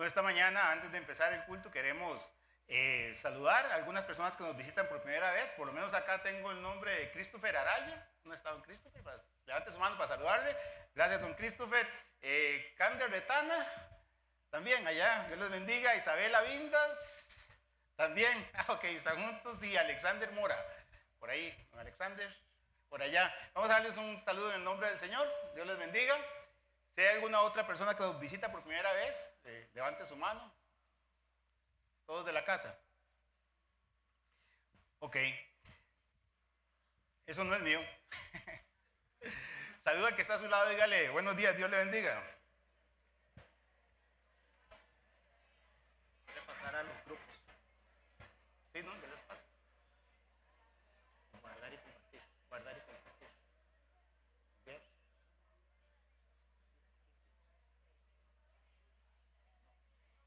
Bueno, esta mañana, antes de empezar el culto, queremos saludar a algunas personas que nos visitan por primera vez. Por lo menos acá tengo el nombre de Christopher Araya. ¿Dónde está don Christopher? Levante su mano para saludarle. Gracias, don Christopher. Candra Retana, también allá, Dios les bendiga. Isabela Vindas, también. Ok, están juntos. Y Alexander Mora, por ahí, don Alexander, por allá. Vamos a darles un saludo en el nombre del Señor. Dios les bendiga. Si hay alguna otra persona que nos visita por primera vez, levante su mano. Todos de la casa. Ok. Eso no es mío. Saluda al que está a su lado, dígale, buenos días, Dios le bendiga. Voy a pasar a los grupos. Sí, ¿no? Ya les paso. Guardar y compartir. Guardar y compartir. Ver.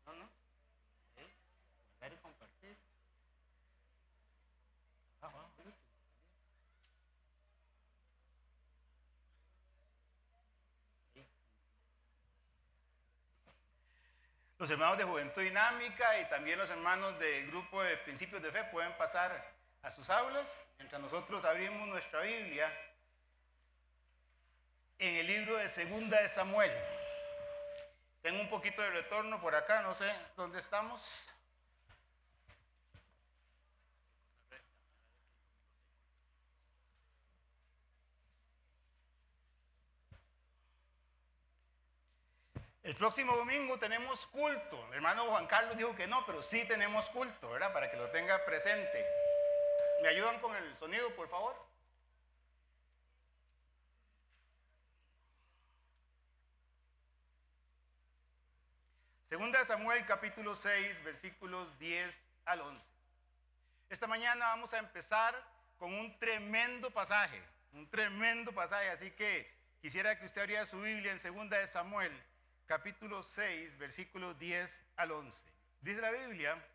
No. Guardar y compartir. Listo. Los hermanos de Juventud Dinámica y también los hermanos del grupo de Principios de Fe pueden pasar a sus aulas mientras nosotros abrimos nuestra Biblia en el libro de Segunda de Samuel. Tengo un poquito de retorno por acá, no sé dónde estamos. El próximo domingo tenemos culto. El hermano Juan Carlos dijo que no, pero sí tenemos culto, ¿verdad? Para que lo tenga presente. ¿Me ayudan con el sonido, por favor? Segunda de Samuel, capítulo 6, versículos 10 al 11. Esta mañana vamos a empezar con un tremendo pasaje, así que quisiera que usted abriera su Biblia en Segunda de Samuel, capítulo 6, versículos 10 al 11. Dice la Biblia: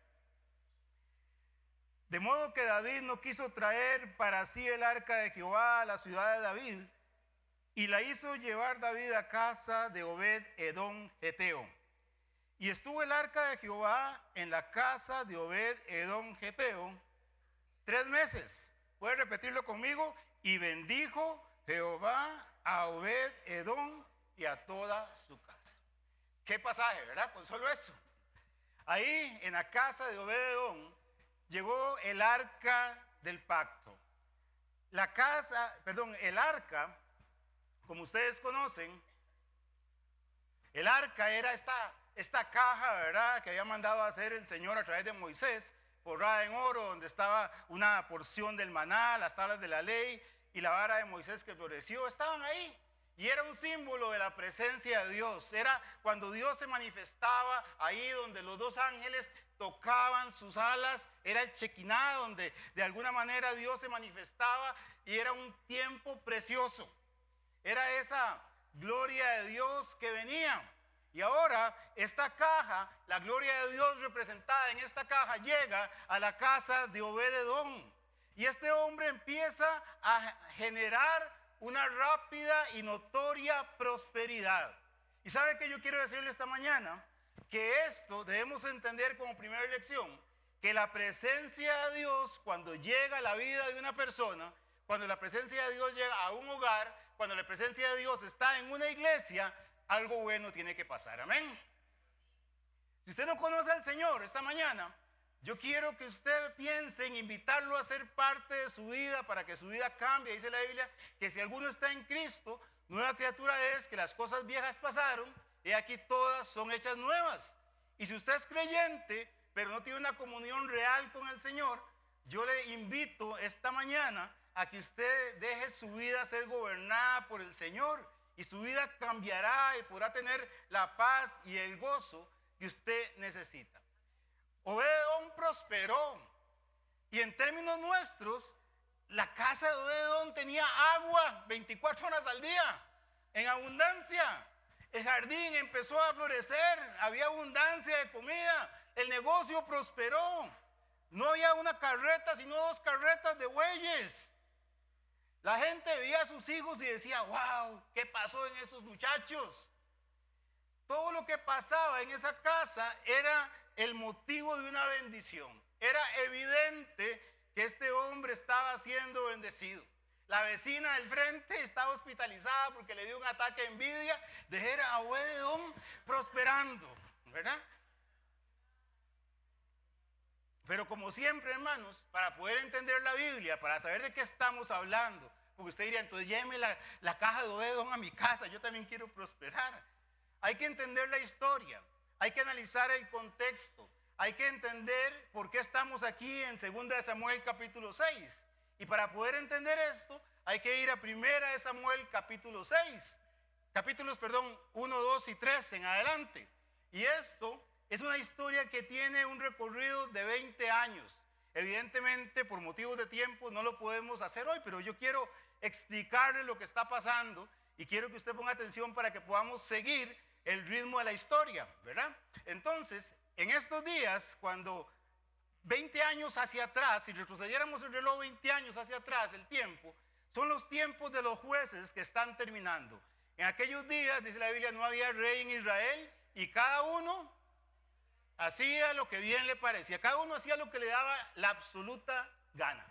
de modo que David no quiso traer para sí el arca de Jehová a la ciudad de David, y la hizo llevar David a casa de Obed Edom Geteo. Y estuvo el arca de Jehová en la casa de Obed Edom Geteo 3 meses. ¿Puede repetirlo conmigo? Y bendijo Jehová a Obed Edom y a toda su casa. Qué pasaje, ¿verdad? Pues solo eso. Ahí en la casa de Obed Edom llegó el arca del pacto. El arca, como ustedes conocen, el arca era esta caja, ¿verdad?, que había mandado a hacer el Señor a través de Moisés, forrada en oro, donde estaba una porción del maná, las tablas de la ley y la vara de Moisés que floreció, estaban ahí. Y era un símbolo de la presencia de Dios. Era cuando Dios se manifestaba ahí donde los dos ángeles tocaban sus alas. Era el Shekinah, donde de alguna manera Dios se manifestaba, y era un tiempo precioso. Era esa gloria de Dios que venía. Y ahora esta caja, la gloria de Dios representada en esta caja, llega a la casa de Obed Edom. Y este hombre empieza a generar una rápida y notoria prosperidad. ¿Y sabe qué yo quiero decirle esta mañana? Que esto debemos entender como primera lección, que la presencia de Dios, cuando llega a la vida de una persona, cuando la presencia de Dios llega a un hogar, cuando la presencia de Dios está en una iglesia, algo bueno tiene que pasar. Amén. Si usted no conoce al Señor esta mañana, yo quiero que usted piense en invitarlo a ser parte de su vida para que su vida cambie. Dice la Biblia que si alguno está en Cristo, nueva criatura es, que las cosas viejas pasaron y aquí todas son hechas nuevas. Y si usted es creyente, pero no tiene una comunión real con el Señor, yo le invito esta mañana a que usted deje su vida ser gobernada por el Señor, y su vida cambiará y podrá tener la paz y el gozo que usted necesita. Obed Edom prosperó, y en términos nuestros, la casa de Obed Edom tenía agua 24 horas al día, en abundancia. El jardín empezó a florecer, había abundancia de comida, el negocio prosperó. No había una carreta, sino 2 carretas de bueyes. La gente veía a sus hijos y decía: wow, ¿qué pasó en esos muchachos? todo lo que pasaba en esa casa era el motivo de una bendición. Era evidente que este hombre estaba siendo bendecido. La vecina del frente estaba hospitalizada porque le dio un ataque de envidia de ver a Obed-edom prosperando, ¿verdad? Pero como siempre, hermanos, para poder entender la Biblia, para saber de qué estamos hablando, porque usted diría, entonces lléveme la caja de Obed-edom a mi casa, yo también quiero prosperar. Hay que entender la historia, hay que analizar el contexto, hay que entender por qué estamos aquí en 2 Samuel capítulo 6. Y para poder entender esto, hay que ir a 1 Samuel capítulo 6, capítulos, 1, 2 y 3 en adelante. Y esto es una historia que tiene un recorrido de 20 años. Evidentemente, por motivos de tiempo, no lo podemos hacer hoy, pero yo quiero explicarle lo que está pasando y quiero que usted ponga atención para que podamos seguir el ritmo de la historia, ¿verdad? Entonces, en estos días, cuando 20 años hacia atrás, si retrocediéramos el reloj 20 años hacia atrás, el tiempo, son los tiempos de los jueces que están terminando. En aquellos días, dice la Biblia, no había rey en Israel y cada uno hacía lo que bien le parecía, cada uno hacía lo que le daba la absoluta gana.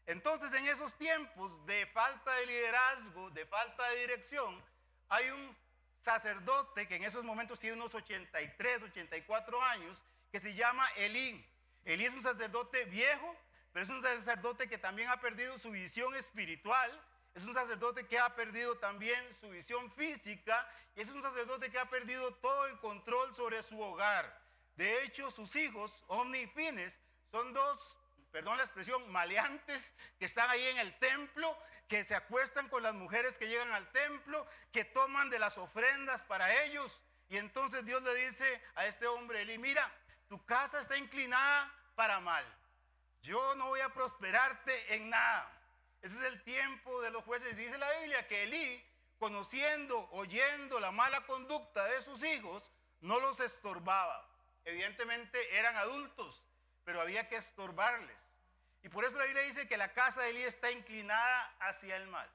Entonces, en esos tiempos de falta de liderazgo, de falta de dirección, hay un sacerdote que en esos momentos tiene unos 83, 84 años, que se llama Elí. Elí es un sacerdote viejo, pero es un sacerdote que también ha perdido su visión espiritual, es un sacerdote que ha perdido también su visión física, y es un sacerdote que ha perdido todo el control sobre su hogar. De hecho, sus hijos, Ofni y Fines, son dos, perdón la expresión, maleantes que están ahí en el templo, que se acuestan con las mujeres que llegan al templo, que toman de las ofrendas para ellos. Y entonces Dios le dice a este hombre, Elí, mira, tu casa está inclinada para mal. Yo no voy a prosperarte en nada. Ese es el tiempo de los jueces. Dice la Biblia que Elí, conociendo, oyendo la mala conducta de sus hijos, no los estorbaba. Evidentemente eran adultos, pero había que estorbarles. Y por eso la Biblia dice que la casa de Elí está inclinada hacia el mal.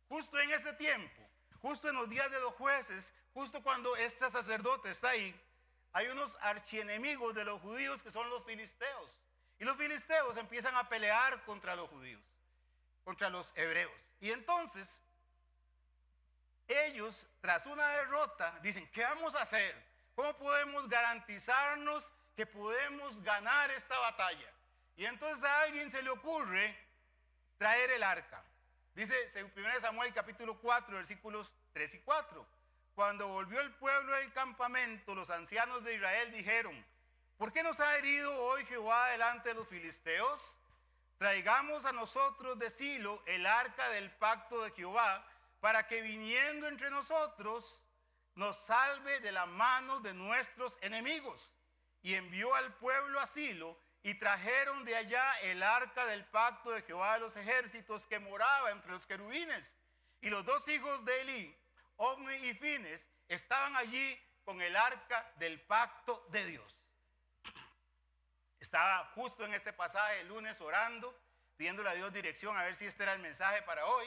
Justo en ese tiempo, justo en los días de los jueces, justo cuando este sacerdote está ahí, hay unos archienemigos de los judíos que son los filisteos. Y los filisteos empiezan a pelear contra los judíos, contra los hebreos. Y entonces, ellos, tras una derrota, dicen, ¿qué vamos a hacer? ¿Cómo podemos garantizarnos que podemos ganar esta batalla? Y entonces a alguien se le ocurre traer el arca. Dice 1 Samuel capítulo 4, versículos 3 y 4. Cuando volvió el pueblo del campamento, los ancianos de Israel dijeron, ¿por qué nos ha herido hoy Jehová delante de los filisteos? Traigamos a nosotros de Silo el arca del pacto de Jehová, para que viniendo entre nosotros nos salve de la mano de nuestros enemigos. Y envió al pueblo a Silo, y trajeron de allá el arca del pacto de Jehová de los ejércitos que moraba entre los querubines. Y los dos hijos de Elí, Ofni y Fines, estaban allí con el arca del pacto de Dios. Estaba justo en este pasaje el lunes orando, pidiéndole a Dios dirección a ver si este era el mensaje para hoy.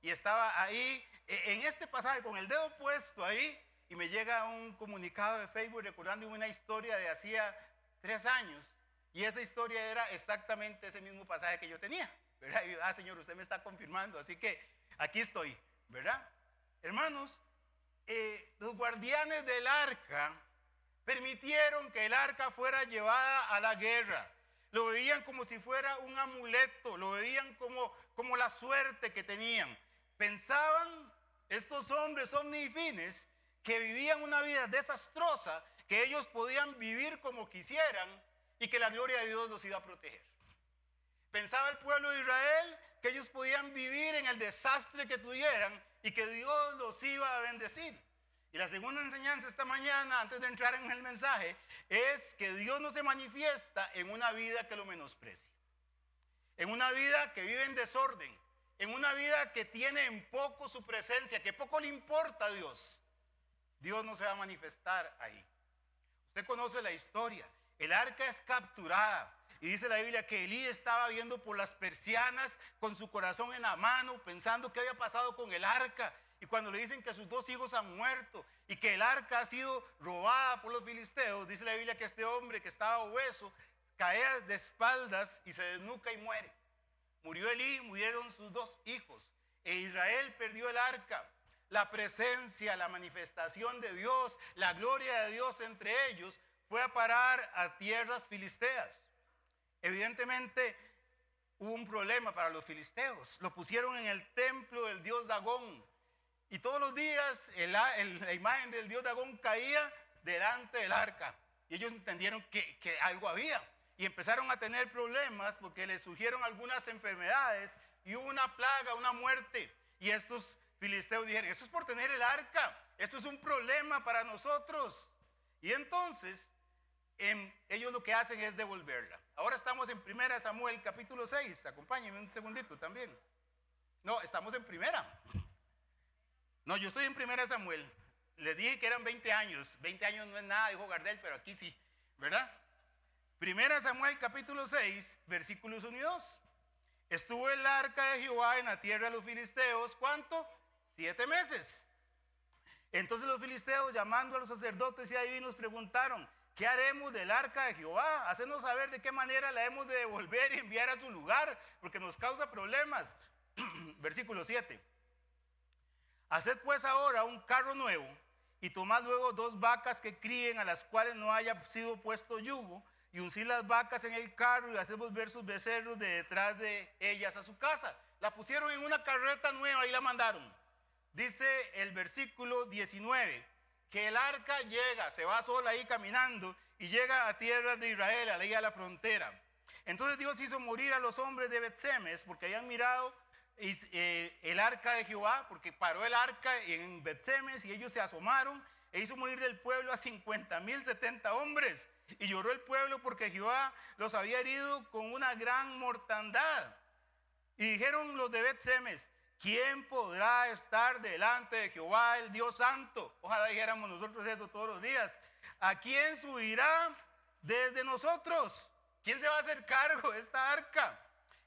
Y estaba ahí, en este pasaje, con el dedo puesto ahí, y me llega un comunicado de Facebook recordando una historia de hacía 3 años. Y esa historia era exactamente ese mismo pasaje que yo tenía, ¿verdad? Y, Señor, usted me está confirmando, así que aquí estoy, ¿verdad? Hermanos, los guardianes del arca permitieron que el arca fuera llevada a la guerra. Lo veían como si fuera un amuleto, lo veían como la suerte que tenían. Pensaban estos hombres Ofni y Fines que vivían una vida desastrosa, que ellos podían vivir como quisieran y que la gloria de Dios los iba a proteger. Pensaba el pueblo de Israel que ellos podían vivir en el desastre que tuvieran y que Dios los iba a bendecir. Y la segunda enseñanza esta mañana, antes de entrar en el mensaje, es que Dios no se manifiesta en una vida que lo menosprecia, en una vida que vive en desorden, en una vida que tiene en poco su presencia, que poco le importa a Dios. Dios no se va a manifestar ahí. Usted conoce la historia. El arca es capturada y dice la Biblia que Elí estaba viendo por las persianas con su corazón en la mano, pensando qué había pasado con el arca. y cuando le dicen que sus 2 hijos han muerto y que el arca ha sido robada por los filisteos, dice la Biblia que este hombre que estaba obeso cae de espaldas y se desnuca y muere. Murió Elí, murieron sus 2 hijos, e Israel perdió el arca. La presencia, la manifestación de Dios, la gloria de Dios entre ellos fue a parar a tierras filisteas. Evidentemente hubo un problema para los filisteos. Lo pusieron en el templo del dios Dagón. Y todos los días la imagen del dios Dagón caía delante del arca. Y ellos entendieron que algo había. Y empezaron a tener problemas porque les surgieron algunas enfermedades y hubo una plaga, una muerte. Y estos filisteos dijeron, esto es por tener el arca. Esto es un problema para nosotros. Y entonces ellos lo que hacen es devolverla. Ahora estamos en 1 Samuel capítulo 6. Acompáñenme un segundito también. No, estamos en primera. No, yo estoy en 1 Samuel. Les dije que eran 20 años. 20 años no es nada, dijo Gardel, pero aquí sí, ¿verdad? 1 Samuel capítulo 6, versículos 1 y 2. Estuvo el arca de Jehová en la tierra de los filisteos, ¿cuánto? 7 meses. Entonces los filisteos, llamando a los sacerdotes y adivinos, preguntaron, ¿qué haremos del arca de Jehová? Hacenos saber de qué manera la hemos de devolver y enviar a su lugar, porque nos causa problemas. Versículo 7. Haced pues ahora un carro nuevo, y tomad luego 2 vacas que críen, a las cuales no haya sido puesto yugo, y uncid las vacas en el carro, y haced volver sus becerros de detrás de ellas a su casa. La pusieron en una carreta nueva y la mandaron. Dice el versículo 19, que el arca llega, se va sola ahí caminando, y llega a tierras de Israel, ahí a la frontera. Entonces Dios hizo morir a los hombres de Bet-Semes, porque habían mirado el arca de Jehová, porque paró el arca en Bet-Semes, y ellos se asomaron, e hizo morir del pueblo a 50,000 70 hombres. Y lloró el pueblo porque Jehová los había herido con una gran mortandad. Y dijeron los de Bet-Semes, ¿quién podrá estar delante de Jehová, el Dios Santo? Ojalá dijéramos nosotros eso todos los días. ¿A quién subirá desde nosotros? ¿Quién se va a hacer cargo de esta arca?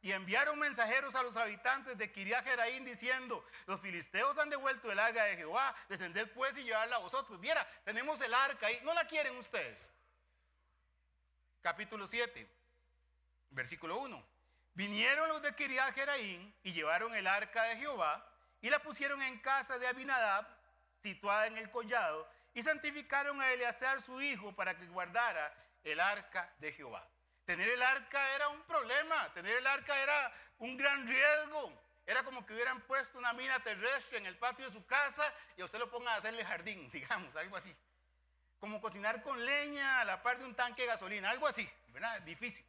Y enviaron mensajeros a los habitantes de Kiriat Jeraim diciendo, los filisteos han devuelto el arca de Jehová, descended pues y llevarla a vosotros. Viera, tenemos el arca ahí, ¿no la quieren ustedes? Capítulo 7, versículo 1. Vinieron los de Kiriat Jeraim y llevaron el arca de Jehová y la pusieron en casa de Abinadab, situada en el collado, y santificaron a Eleazar su hijo para que guardara el arca de Jehová. Tener el arca era un problema, tener el arca era un gran riesgo. Era como que hubieran puesto una mina terrestre en el patio de su casa y a usted lo pongan a hacerle jardín, digamos, algo así. Como cocinar con leña a la par de un tanque de gasolina, algo así, ¿verdad? Difícil.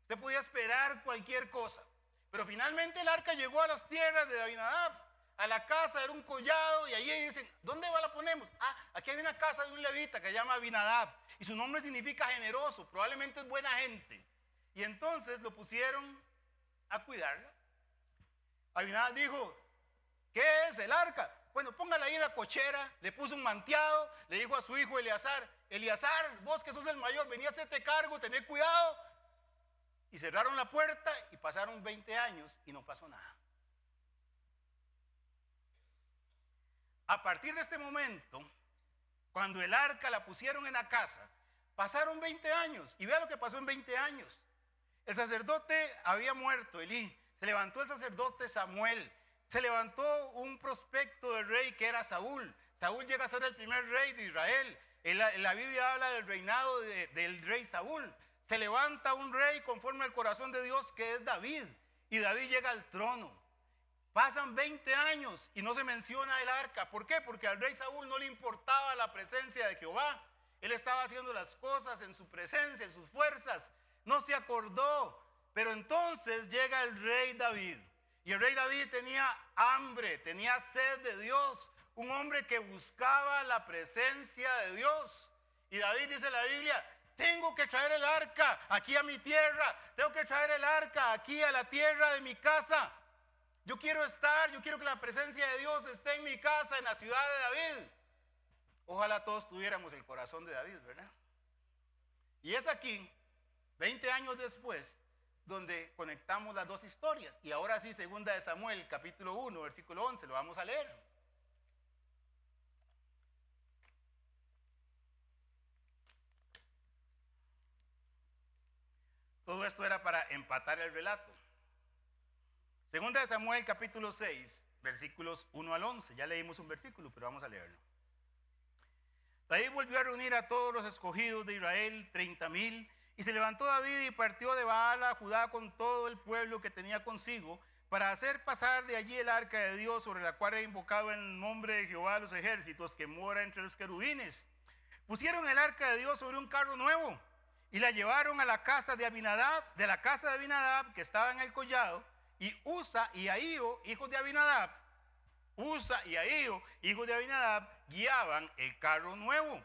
Usted podía esperar cualquier cosa. Pero finalmente el arca llegó a las tierras de Abinadab, a la casa, era un collado, y allí dicen, ¿dónde la ponemos? Ah, aquí hay una casa de un levita que se llama Abinadab, y su nombre significa generoso, probablemente es buena gente. Y entonces lo pusieron a cuidarla. Abinadab dijo, ¿qué es el arca? Bueno, póngala ahí en la cochera, le puso un manteado, le dijo a su hijo Eleazar, Eleazar, vos que sos el mayor, vení a hacerte cargo, tené cuidado. Y cerraron la puerta y pasaron 20 años y no pasó nada. A partir de este momento, cuando el arca la pusieron en la casa, pasaron 20 años. Y vea lo que pasó en 20 años. El sacerdote había muerto, Elí. Se levantó el sacerdote Samuel. Se levantó un prospecto del rey que era Saúl. Saúl llega a ser el primer rey de Israel. En la Biblia habla del reinado del rey Saúl. Se levanta un rey conforme al corazón de Dios que es David. Y David llega al trono. Pasan 20 años y no se menciona el arca. ¿Por qué? Porque al rey Saúl no le importaba la presencia de Jehová. Él estaba haciendo las cosas en su presencia, en sus fuerzas. No se acordó. Pero entonces llega el rey David. Y el rey David tenía hambre, tenía sed de Dios. Un hombre que buscaba la presencia de Dios. Y David dice en la Biblia, tengo que traer el arca aquí a mi tierra. Tengo que traer el arca aquí a la tierra de mi casa. Yo quiero que la presencia de Dios esté en mi casa, en la ciudad de David. Ojalá todos tuviéramos el corazón de David, ¿verdad? Y es aquí, 20 años después, donde conectamos las dos historias. Y ahora sí, segunda de Samuel, capítulo 1, versículo 11, lo vamos a leer. esto era para empatar el relato. Segunda de Samuel, capítulo 6, versículos 1 al 11. Ya leímos un versículo, pero vamos a leerlo. David volvió a reunir a todos los escogidos de Israel, 30,000, y se levantó David y partió de Baal a Judá con todo el pueblo que tenía consigo, para hacer pasar de allí el arca de Dios, sobre la cual era invocado en el nombre de Jehová de los ejércitos, que mora entre los querubines. Pusieron el arca de Dios sobre un carro nuevo, y la llevaron a la casa de Abinadab, que estaba en el collado, y Usa y Ahío, hijos de Abinadab, guiaban el carro nuevo.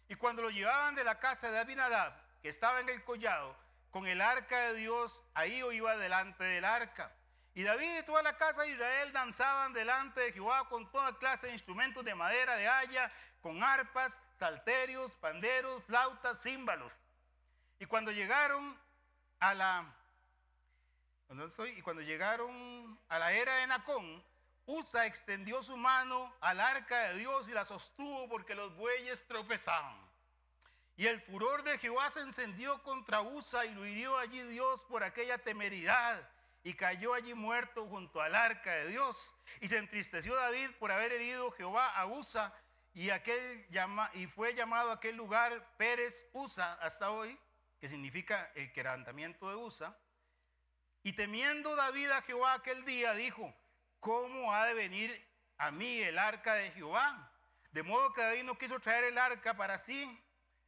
Y cuando lo llevaban de la casa de Abinadab, que estaba en el collado, con el arca de Dios, Ahío iba delante del arca. Y David y toda la casa de Israel danzaban delante de Jehová con toda clase de instrumentos de madera, de haya, con arpas, salterios, panderos, flautas, címbalos. Y cuando llegaron a la era de Nacón, Usa extendió su mano al arca de Dios y la sostuvo porque los bueyes tropezaban. Y el furor de Jehová se encendió contra Usa y lo hirió allí Dios por aquella temeridad y cayó allí muerto junto al arca de Dios. Y se entristeció David por haber herido Jehová a Usa y fue llamado aquel lugar Pérez Usa hasta hoy, que significa el quebrantamiento de Usa. Y temiendo David a Jehová aquel día, dijo: ¿cómo ha de venir a mí el arca de Jehová? De modo que David no quiso traer el arca para sí,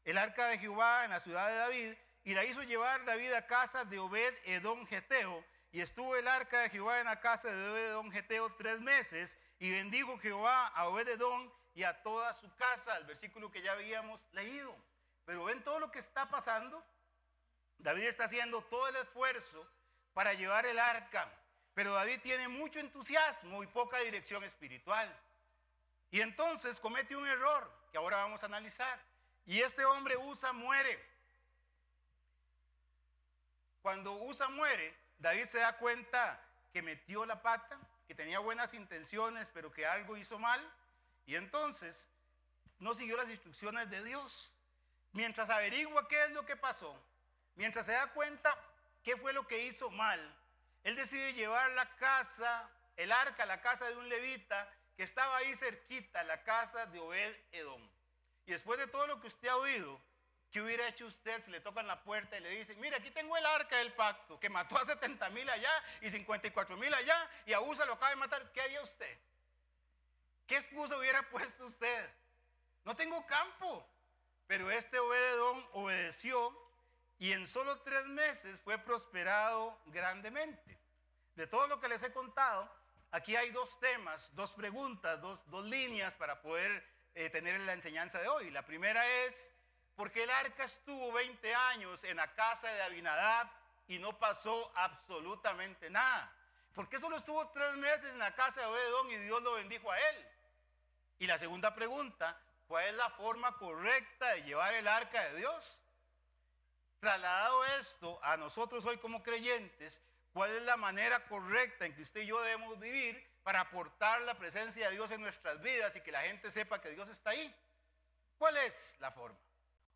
el arca de Jehová, en la ciudad de David, y la hizo llevar David a casa de Obed-Edom Geteo. Y estuvo el arca de Jehová en la casa de Obed-Edom Geteo 3 meses, y bendijo Jehová a Obed-Edom y a toda su casa, el versículo que ya habíamos leído. Pero ven todo lo que está pasando. David está haciendo todo el esfuerzo para llevar el arca, pero David tiene mucho entusiasmo y poca dirección espiritual. Y entonces comete un error que ahora vamos a analizar. Y este hombre Usa muere. Cuando Usa muere, David se da cuenta que metió la pata, que tenía buenas intenciones, pero que algo hizo mal. Y entonces no siguió las instrucciones de Dios. Mientras averigua qué es lo que pasó, mientras se da cuenta qué fue lo que hizo mal, él decide llevar el arca a la casa de un levita que estaba ahí cerquita, la casa de Obed-Edom. Y después de todo lo que usted ha oído, ¿qué hubiera hecho usted si le tocan la puerta y le dicen: mira, aquí tengo el arca del pacto, que mató a 70,000 allá y 54,000 allá, y a Usa lo acaba de matar? ¿Qué haría usted? ¿Qué excusa hubiera puesto usted? No tengo campo. Pero este Obed-Edom obedeció, y en solo 3 meses fue prosperado grandemente. De todo lo que les he contado, aquí hay 2 temas, 2 preguntas, dos líneas para poder tener la enseñanza de hoy. La primera es: ¿por qué el arca estuvo 20 años en la casa de Abinadab y no pasó absolutamente nada? ¿Por qué solo estuvo 3 meses en la casa de Obed-Edom y Dios lo bendijo a él? Y la segunda pregunta: ¿cuál es la forma correcta de llevar el arca de Dios? Trasladado esto a nosotros hoy como creyentes, ¿cuál es la manera correcta en que usted y yo debemos vivir para aportar la presencia de Dios en nuestras vidas y que la gente sepa que Dios está ahí? ¿Cuál es la forma?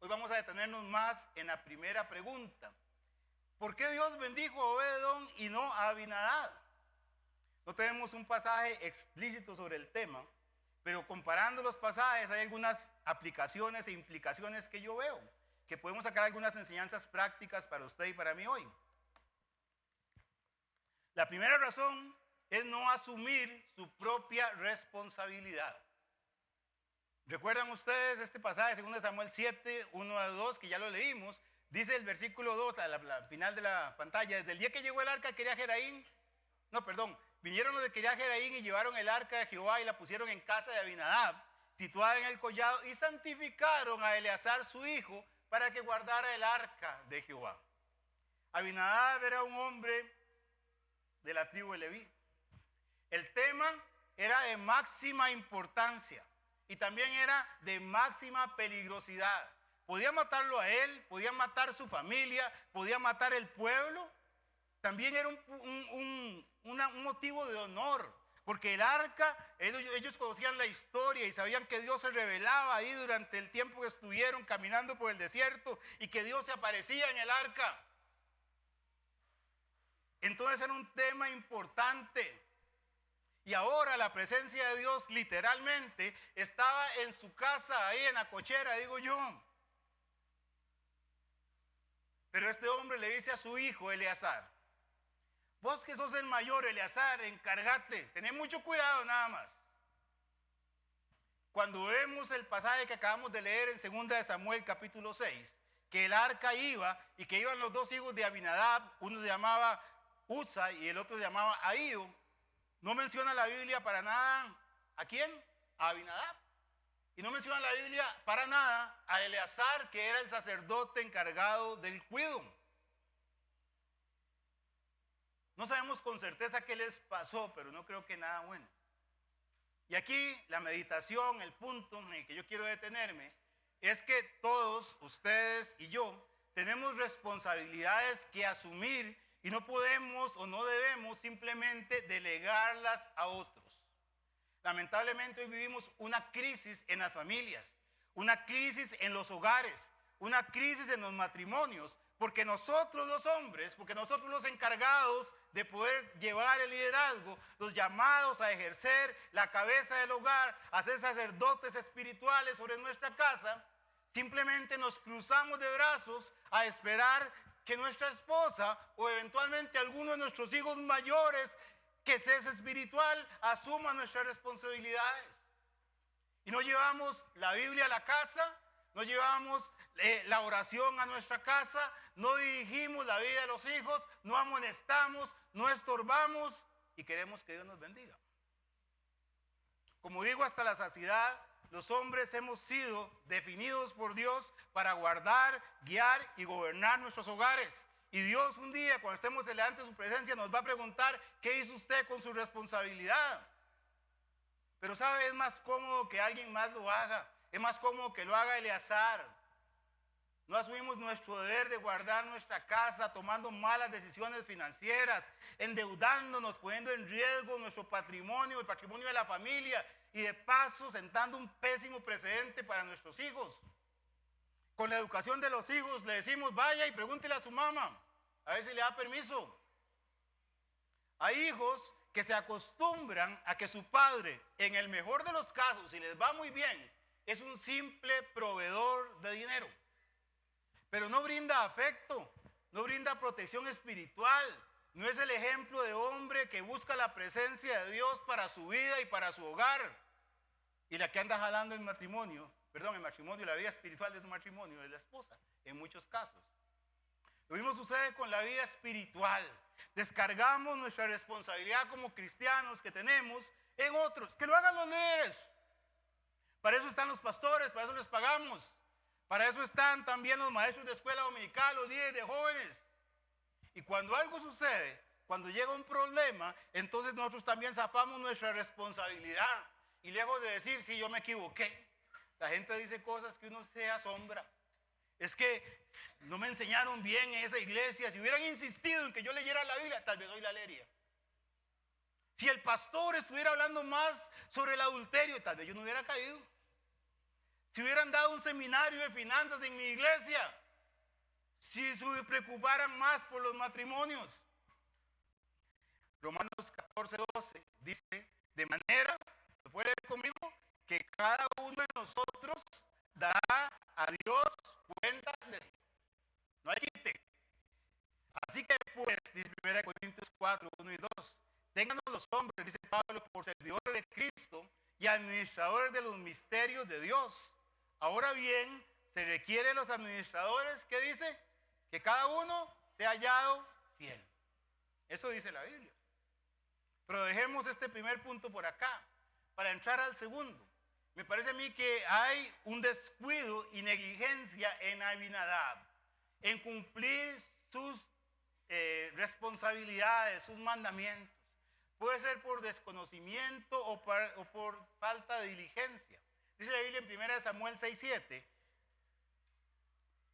Hoy vamos a detenernos más en la primera pregunta. ¿Por qué Dios bendijo a Obed-Edom y no a Abinadab? No tenemos un pasaje explícito sobre el tema, pero comparando los pasajes hay algunas aplicaciones e implicaciones que yo veo, que podemos sacar algunas enseñanzas prácticas para usted y para mí hoy. La primera razón es no asumir su propia responsabilidad. ¿Recuerdan ustedes este pasaje, 2 Samuel 7, 1 a 2, que ya lo leímos? Dice el versículo 2, al final de la pantalla: desde el día que llegó el arca de Kiriat-Jearim, vinieron los de Kiriat-Jearim y llevaron el arca de Jehová y la pusieron en casa de Abinadab, situada en el collado, y santificaron a Eleazar su hijo para que guardara el arca de Jehová. Abinadab era un hombre de la tribu de Leví. El tema era de máxima importancia y también era de máxima peligrosidad. Podía matarlo a él, podía matar su familia, podía matar el pueblo. También era un motivo de honor, porque el arca, ellos conocían la historia y sabían que Dios se revelaba ahí durante el tiempo que estuvieron caminando por el desierto y que Dios se aparecía en el arca. Entonces era un tema importante. Y ahora la presencia de Dios literalmente estaba en su casa, ahí en la cochera, digo yo. Pero este hombre le dice a su hijo Eleazar: vos que sos el mayor, Eleazar, encárgate, tened mucho cuidado nada más. Cuando vemos el pasaje que acabamos de leer en 2 de Samuel capítulo 6, que el arca iba y que iban los dos hijos de Abinadab, uno se llamaba Usa y el otro se llamaba Ahío, no menciona la Biblia para nada, ¿a quién? A Abinadab. Y no menciona la Biblia para nada a Eleazar, que era el sacerdote encargado del cuidado. No sabemos con certeza qué les pasó, pero no creo que nada bueno. Y aquí la meditación, el punto en el que yo quiero detenerme, es que todos, ustedes y yo, tenemos responsabilidades que asumir y no podemos o no debemos simplemente delegarlas a otros. Lamentablemente hoy vivimos una crisis en las familias, una crisis en los hogares, una crisis en los matrimonios, porque nosotros los hombres, porque nosotros los encargados de poder llevar el liderazgo, los llamados a ejercer la cabeza del hogar, a ser sacerdotes espirituales sobre nuestra casa, simplemente nos cruzamos de brazos a esperar que nuestra esposa o eventualmente alguno de nuestros hijos mayores que es espiritual asuma nuestras responsabilidades. Y no llevamos la Biblia a la casa, no llevamos la oración a nuestra casa, no dirigimos la vida de los hijos, no amonestamos, no estorbamos y queremos que Dios nos bendiga. Como digo hasta la saciedad, los hombres hemos sido definidos por Dios para guardar, guiar y gobernar nuestros hogares. Y Dios un día, cuando estemos delante de su presencia, nos va a preguntar: ¿qué hizo usted con su responsabilidad? Pero sabe, es más cómodo que alguien más lo haga. Es más cómodo que lo haga Eleazar. No asumimos nuestro deber de guardar nuestra casa, tomando malas decisiones financieras, endeudándonos, poniendo en riesgo nuestro patrimonio, el patrimonio de la familia, y de paso sentando un pésimo precedente para nuestros hijos. Con la educación de los hijos le decimos: vaya y pregúntele a su mamá, a ver si le da permiso. Hay hijos que se acostumbran a que su padre, en el mejor de los casos, si les va muy bien, es un simple proveedor de dinero. Pero no brinda afecto, no brinda protección espiritual, no es el ejemplo de hombre que busca la presencia de Dios para su vida y para su hogar. Y la que anda jalando el matrimonio, la vida espiritual de su matrimonio es la esposa, en muchos casos. Lo mismo sucede con la vida espiritual. Descargamos nuestra responsabilidad como cristianos que tenemos en otros. Que lo hagan los líderes. Para eso están los pastores, para eso les pagamos. Para eso están también los maestros de escuela dominical, los líderes de jóvenes. Y cuando algo sucede, cuando llega un problema, entonces nosotros también zafamos nuestra responsabilidad. Y lejos de decir: sí, yo me equivoqué, la gente dice cosas que uno se asombra. Es que no me enseñaron bien en esa iglesia. Si hubieran insistido en que yo leyera la Biblia, tal vez hoy la leería. Si el pastor estuviera hablando más sobre el adulterio, tal vez yo no hubiera caído. Si hubieran dado un seminario de finanzas en mi iglesia, si se preocuparan más por los matrimonios. Romanos 14:12 dice: de manera, ¿lo puede leer conmigo? Que cada uno de nosotros dará a Dios cuenta de sí. No hay quite. Así que pues, dice 1 Corintios 4:1 y 2, téngannos los hombres, dice Pablo, por servidores de Cristo y administradores de los misterios de Dios. Ahora bien, se requiere de los administradores, ¿qué dice? Que cada uno sea hallado fiel. Eso dice la Biblia. Pero dejemos este primer punto por acá, para entrar al segundo. Me parece a mí que hay un descuido y negligencia en Abinadab, en cumplir sus responsabilidades, sus mandamientos. Puede ser por desconocimiento o por falta de diligencia. Dice la Biblia en 1 Samuel 6:7,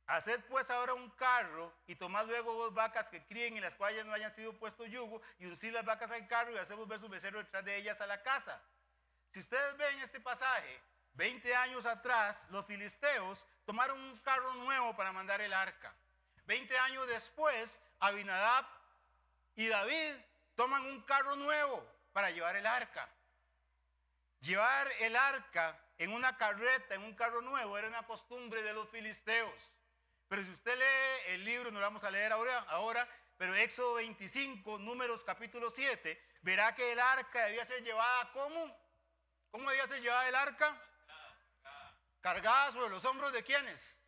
haced pues ahora un carro y tomad luego 2 vacas que críen y las cuales no hayan sido puesto yugo, y uncid las vacas al carro y haced volver su becerro detrás de ellas a la casa. Si ustedes ven este pasaje, 20 años atrás los filisteos tomaron un carro nuevo para mandar el arca. 20 años después, Abinadab y David toman un carro nuevo para llevar el arca. Llevar el arca en una carreta, en un carro nuevo, era una costumbre de los filisteos. Pero si usted lee el libro, no lo vamos a leer ahora, pero Éxodo 25, Números capítulo 7, verá que el arca debía ser llevada ¿cómo? ¿Cómo debía ser llevada el arca? Cargada sobre los hombros ¿de quiénes?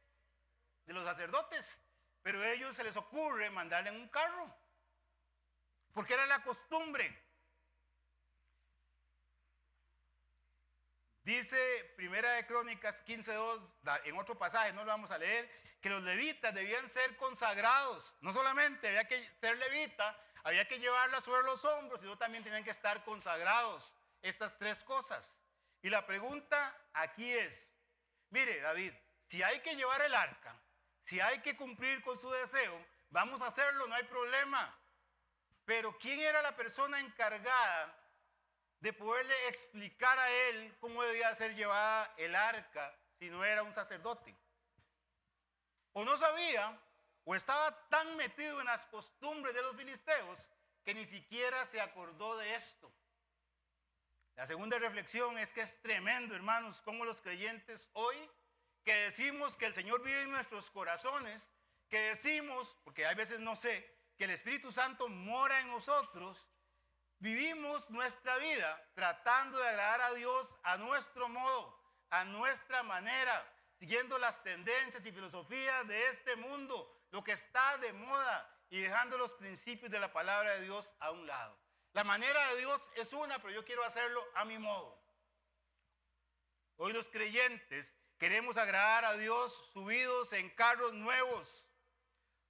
De los sacerdotes. Pero a ellos se les ocurre mandarle en un carro, porque era la costumbre. Dice Primera de Crónicas 15:2, en otro pasaje, no lo vamos a leer, que los levitas debían ser consagrados. No solamente había que ser levita, había que llevarla sobre los hombros, sino también tenían que estar consagrados. Estas tres cosas. Y la pregunta aquí es, mire David, si hay que llevar el arca, si hay que cumplir con su deseo, vamos a hacerlo, no hay problema. Pero ¿quién era la persona encargada de poderle explicar a él cómo debía ser llevada el arca si no era un sacerdote? O no sabía, o estaba tan metido en las costumbres de los filisteos que ni siquiera se acordó de esto. La segunda reflexión es que es tremendo, hermanos, cómo los creyentes hoy, que decimos que el Señor vive en nuestros corazones, que decimos, porque hay veces no sé, que el Espíritu Santo mora en nosotros, vivimos nuestra vida tratando de agradar a Dios a nuestro modo, a nuestra manera, siguiendo las tendencias y filosofías de este mundo, lo que está de moda, y dejando los principios de la palabra de Dios a un lado. La manera de Dios es una, pero yo quiero hacerlo a mi modo. Hoy los creyentes queremos agradar a Dios subidos en carros nuevos,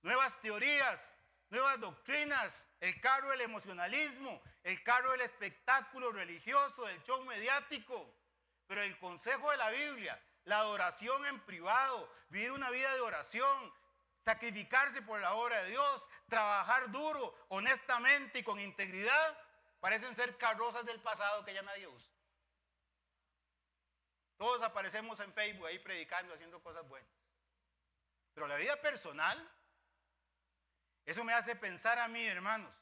nuevas teorías, nuevas doctrinas, el carro del emocionalismo, el carro del espectáculo religioso, del show mediático. Pero el consejo de la Biblia, la adoración en privado, vivir una vida de oración, sacrificarse por la obra de Dios, trabajar duro, honestamente y con integridad, parecen ser carrozas del pasado que ya nadie usa. Todos aparecemos en Facebook ahí predicando, haciendo cosas buenas. Pero la vida personal, eso me hace pensar a mí, hermanos.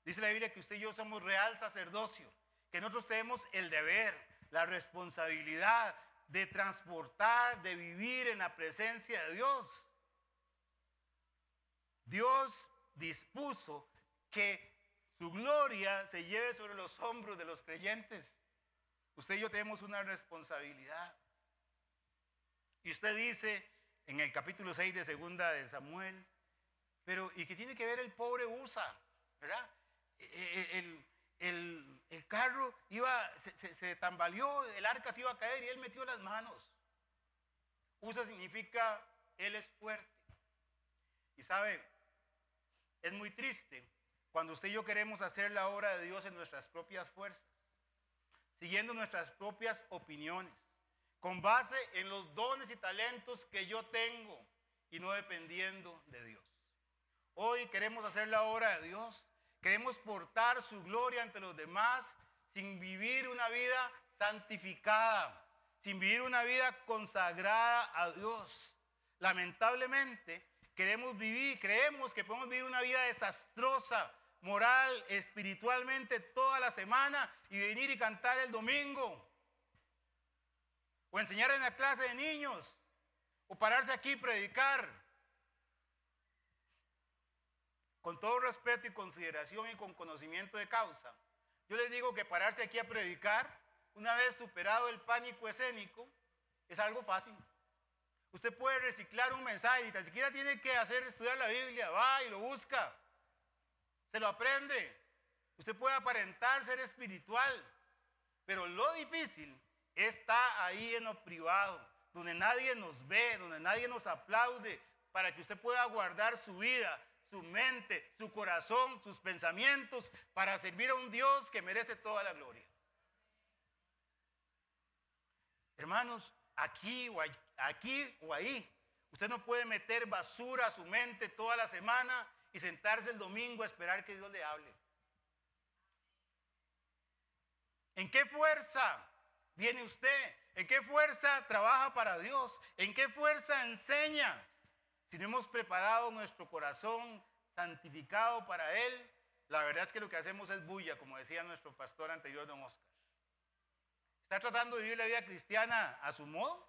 Dice la Biblia que usted y yo somos real sacerdocio, que nosotros tenemos el deber, la responsabilidad de transportar, de vivir en la presencia de Dios. Dios dispuso que su gloria se lleve sobre los hombros de los creyentes. Usted y yo tenemos una responsabilidad. Y usted dice en el capítulo 6 de segunda de Samuel, pero ¿y qué tiene que ver el pobre Usa? ¿Verdad? El carro se tambaleó, el arca se iba a caer y él metió las manos. Usa significa él es fuerte. Y sabe, es muy triste cuando usted y yo queremos hacer la obra de Dios en nuestras propias fuerzas, siguiendo nuestras propias opiniones, con base en los dones y talentos que yo tengo y no dependiendo de Dios. Hoy queremos hacer la obra de Dios, queremos portar su gloria ante los demás sin vivir una vida santificada, sin vivir una vida consagrada a Dios. Lamentablemente, creemos que podemos vivir una vida desastrosa, moral, espiritualmente toda la semana y venir y cantar el domingo. O enseñar en la clase de niños. O pararse aquí y predicar. Con todo respeto y consideración y con conocimiento de causa, yo les digo que pararse aquí a predicar, una vez superado el pánico escénico, es algo fácil. Usted puede reciclar un mensaje y ni siquiera tiene que estudiar la Biblia, va y lo busca, se lo aprende. Usted puede aparentar ser espiritual, pero lo difícil está ahí en lo privado, donde nadie nos ve, donde nadie nos aplaude, para que usted pueda guardar su vida, su mente, su corazón, sus pensamientos, para servir a un Dios que merece toda la gloria. Hermanos, aquí o ahí, usted no puede meter basura a su mente toda la semana y sentarse el domingo a esperar que Dios le hable. ¿En qué fuerza viene usted? ¿En qué fuerza trabaja para Dios? ¿En qué fuerza enseña? Si no hemos preparado nuestro corazón santificado para Él, La verdad es que lo que hacemos es bulla, como decía nuestro pastor anterior, don Oscar. ¿Está tratando de vivir la vida cristiana a su modo?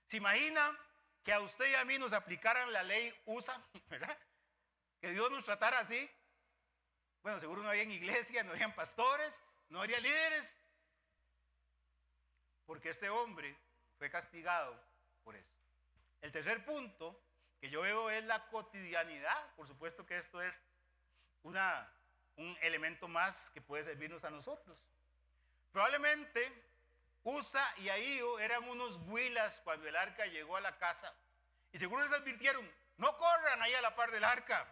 ¿Se imagina que a usted y a mí nos aplicaran la ley USA, ¿verdad? Que Dios nos tratara así. Bueno, seguro no había iglesia, no habían pastores, no habría líderes. Porque este hombre fue castigado por eso. El tercer punto que yo veo es la cotidianidad. Por supuesto que esto es un elemento más que puede servirnos a nosotros. Probablemente Usa y Ahío eran unos huilas cuando el arca llegó a la casa. Y seguro les advirtieron, no corran ahí a la par del arca.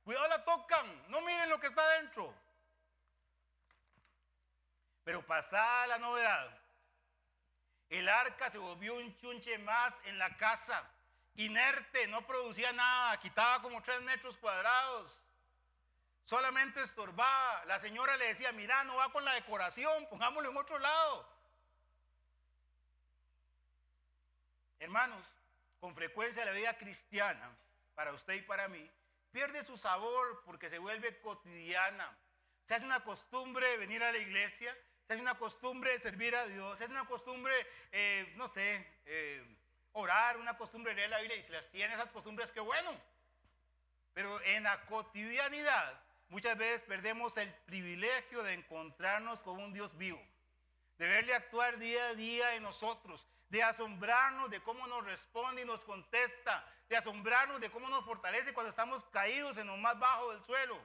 Cuidado, la tocan, no miren lo que está dentro. Pero pasada la novedad, el arca se volvió un chunche más en la casa. Inerte, no producía nada, quitaba como 3 metros cuadrados. Solamente estorbaba. La señora le decía, mira, no va con la decoración, pongámoslo en otro lado. Hermanos, con frecuencia la vida cristiana, para usted y para mí, pierde su sabor porque se vuelve cotidiana. Se hace una costumbre venir a la iglesia, se hace una costumbre servir a Dios, se hace una costumbre, orar, una costumbre leer la Biblia, y si las tiene esas costumbres, qué bueno. Pero en la cotidianidad, muchas veces perdemos el privilegio de encontrarnos con un Dios vivo, de verle actuar día a día en nosotros, de asombrarnos de cómo nos responde y nos contesta, de asombrarnos de cómo nos fortalece cuando estamos caídos en lo más bajo del suelo.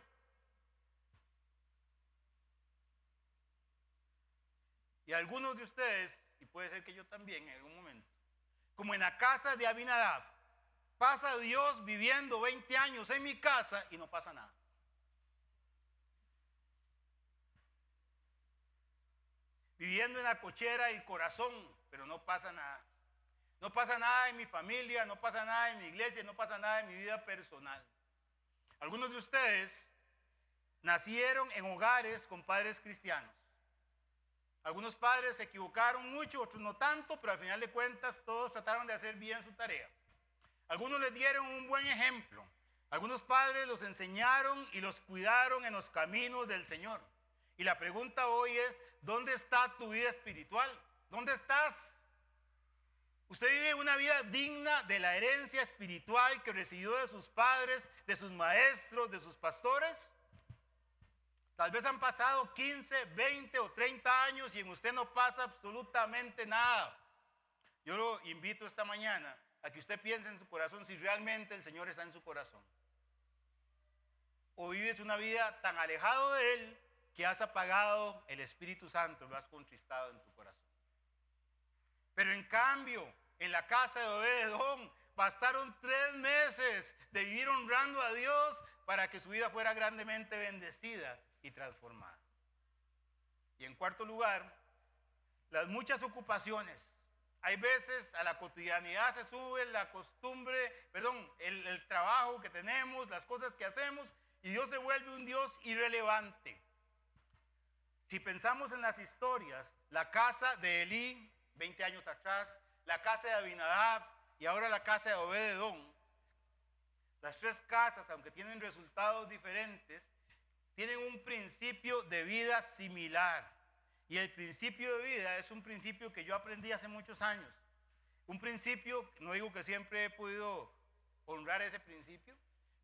Y algunos de ustedes, y puede ser que yo también en algún momento, como en la casa de Abinadab, pasa Dios viviendo 20 años en mi casa y no pasa nada. Viviendo en la cochera del corazón, pero no pasa nada. No pasa nada en mi familia, no pasa nada en mi iglesia, no pasa nada en mi vida personal. Algunos de ustedes nacieron en hogares con padres cristianos. Algunos padres se equivocaron mucho, otros no tanto, pero al final de cuentas todos trataron de hacer bien su tarea. Algunos les dieron un buen ejemplo. Algunos padres los enseñaron y los cuidaron en los caminos del Señor. Y la pregunta hoy es, ¿dónde está tu vida espiritual? ¿Dónde estás? ¿Usted vive una vida digna de la herencia espiritual que recibió de sus padres, de sus maestros, de sus pastores? Tal vez han pasado 15, 20 o 30 años y en usted no pasa absolutamente nada. Yo lo invito esta mañana a que usted piense en su corazón si realmente el Señor está en su corazón. O vives una vida tan alejado de Él que has apagado el Espíritu Santo, lo has contristado en tu corazón. Pero en cambio, en la casa de Obed-Edom, bastaron 3 meses de vivir honrando a Dios para que su vida fuera grandemente bendecida y transformada. Y en cuarto lugar, las muchas ocupaciones. Hay veces a la cotidianidad se sube la costumbre, el trabajo que tenemos, las cosas que hacemos, y Dios se vuelve un Dios irrelevante. Si pensamos en las historias, la casa de Elí, 20 años atrás, la casa de Abinadab y ahora la casa de Obed-Edom, las 3 casas, aunque tienen resultados diferentes, tienen un principio de vida similar. Y el principio de vida es un principio que yo aprendí hace muchos años. Un principio, no digo que siempre he podido honrar ese principio,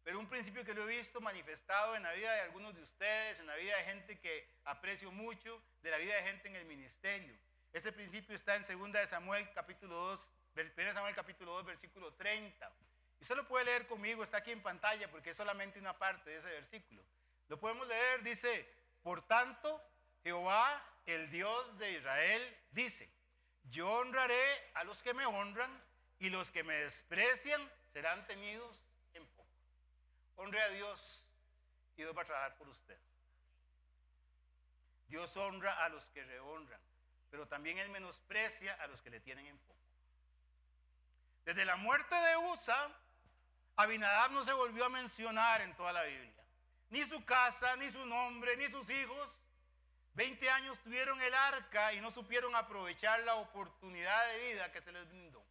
pero un principio que lo he visto manifestado en la vida de algunos de ustedes, en la vida de gente que aprecio mucho, de la vida de gente en el ministerio. Ese principio está en 2 Samuel capítulo 2, 1 Samuel capítulo 2, versículo 30. Y usted lo puede leer conmigo, está aquí en pantalla porque es solamente una parte de ese versículo. Lo podemos leer, dice, por tanto, Jehová, el Dios de Israel, dice, yo honraré a los que me honran y los que me desprecian serán tenidos en poco. Honre a Dios y Dios va a trabajar por usted. Dios honra a los que rehonran, pero también Él menosprecia a los que le tienen en poco. Desde la muerte de Usa, Abinadab no se volvió a mencionar en toda la Biblia. Ni su casa, ni su nombre, ni sus hijos. 20 años tuvieron el arca y no supieron aprovechar la oportunidad de vida que se les brindó.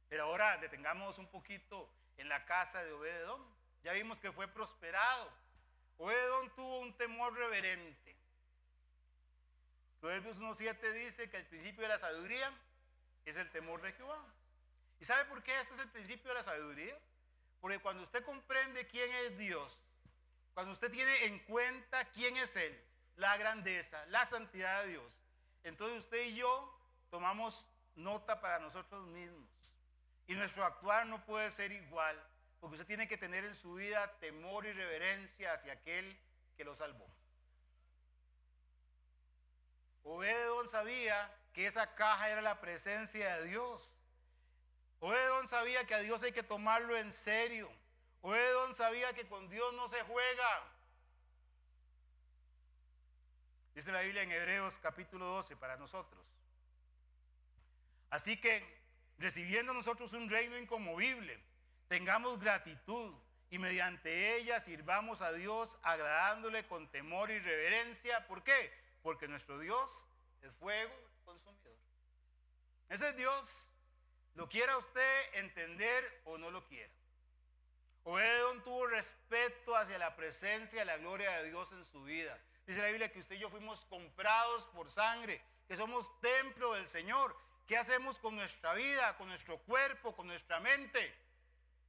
Pero ahora detengamos un poquito en la casa de Obed-Edom. ya vimos que fue prosperado. Obed-edom tuvo un temor reverente. Proverbios 1:7 dice que el principio de la sabiduría es el temor de Jehová. ¿Y sabe por qué este es el principio de la sabiduría? Porque cuando usted comprende quién es Dios, cuando usted tiene en cuenta quién es Él, la grandeza, la santidad de Dios, entonces usted y yo tomamos nota para nosotros mismos. Y nuestro actuar no puede ser igual, porque usted tiene que tener en su vida temor y reverencia hacia aquel que lo salvó. Obed-edom sabía que esa caja era la presencia de Dios. Obed-edom sabía que a Dios hay que tomarlo en serio. Obed-edom sabía que con Dios no se juega. Dice la Biblia en Hebreos capítulo 12 para nosotros. Así que, recibiendo nosotros un reino inconmovible, tengamos gratitud y mediante ella sirvamos a Dios agradándole con temor y reverencia. ¿Por qué? Porque nuestro Dios es fuego consumidor. Ese es Dios, lo quiera usted entender o no lo quiera. Obed-edom tuvo respeto hacia la presencia y la gloria de Dios en su vida. Dice la Biblia que usted y yo fuimos comprados por sangre, que somos templo del Señor. ¿Qué hacemos con nuestra vida, con nuestro cuerpo, con nuestra mente?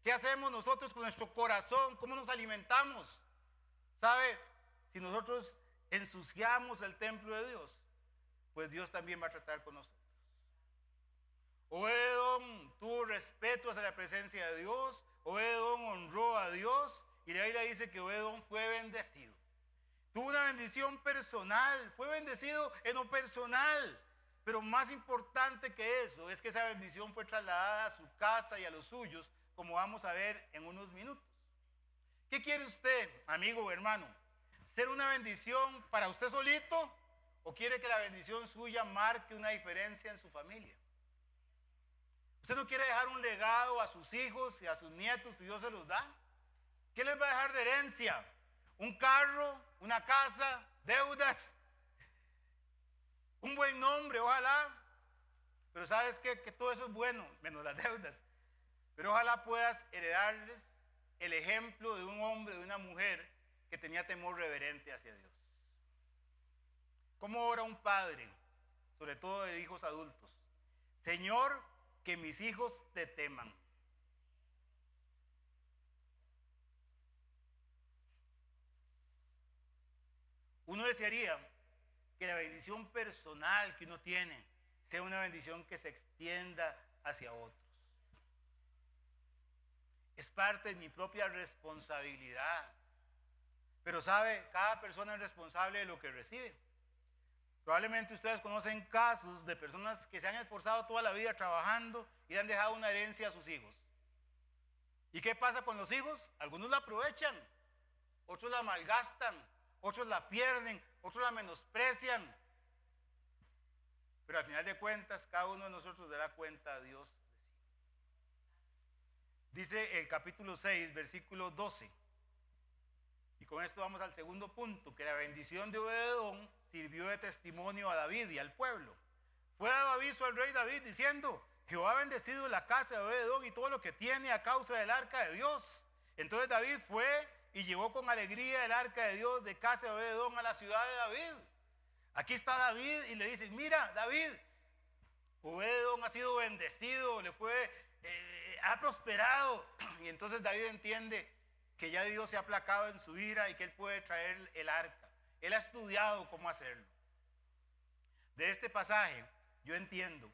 ¿Qué hacemos nosotros con nuestro corazón? ¿Cómo nos alimentamos? ¿Sabe? Si nosotros ensuciamos el templo de Dios, pues Dios también va a tratar con nosotros. Obed-edom tuvo respeto hacia la presencia de Dios. Obed-edom honró a Dios. Y la Biblia dice que Obed-edom fue bendecido. Tuvo una bendición personal, fue bendecido en lo personal. Pero más importante que eso es que esa bendición fue trasladada a su casa y a los suyos, como vamos a ver en unos minutos. ¿Qué quiere usted, amigo o hermano? ¿Ser una bendición para usted solito o quiere que la bendición suya marque una diferencia en su familia? ¿Usted no quiere dejar un legado a sus hijos y a sus nietos si Dios se los da? ¿Qué les va a dejar de herencia? ¿Un carro? ¿Una casa? ¿Deudas? Un buen nombre, ojalá. Pero sabes qué? Que todo eso es bueno, menos las deudas. Pero ojalá puedas heredarles el ejemplo de un hombre, de una mujer que tenía temor reverente hacia Dios. ¿Cómo ora un padre, sobre todo de hijos adultos? Señor, que mis hijos te teman. Uno desearía que la bendición personal que uno tiene sea una bendición que se extienda hacia otros. Es parte de mi propia responsabilidad. Pero sabe, cada persona es responsable de lo que recibe. Probablemente ustedes conocen casos de personas que se han esforzado toda la vida trabajando y le han dejado una herencia a sus hijos. ¿Y qué pasa con los hijos? Algunos la aprovechan, otros la malgastan, otros la pierden, otros la menosprecian. Pero al final de cuentas, cada uno de nosotros dará cuenta a Dios de sí. Dice el capítulo 6, versículo 12. Y con esto vamos al segundo punto, que la bendición de Obed-edom sirvió de testimonio a David y al pueblo. Fue dado aviso al rey David diciendo: Jehová ha bendecido la casa de Obed-edom y todo lo que tiene a causa del arca de Dios. Entonces David fue y llevó con alegría el arca de Dios de casa de Obed-edom a la ciudad de David. Aquí está David y le dicen: mira, David, Obed-edom ha sido bendecido, ha prosperado. Y entonces David entiende que ya Dios se ha aplacado en su ira y que él puede traer el arca. Él ha estudiado cómo hacerlo. De este pasaje yo entiendo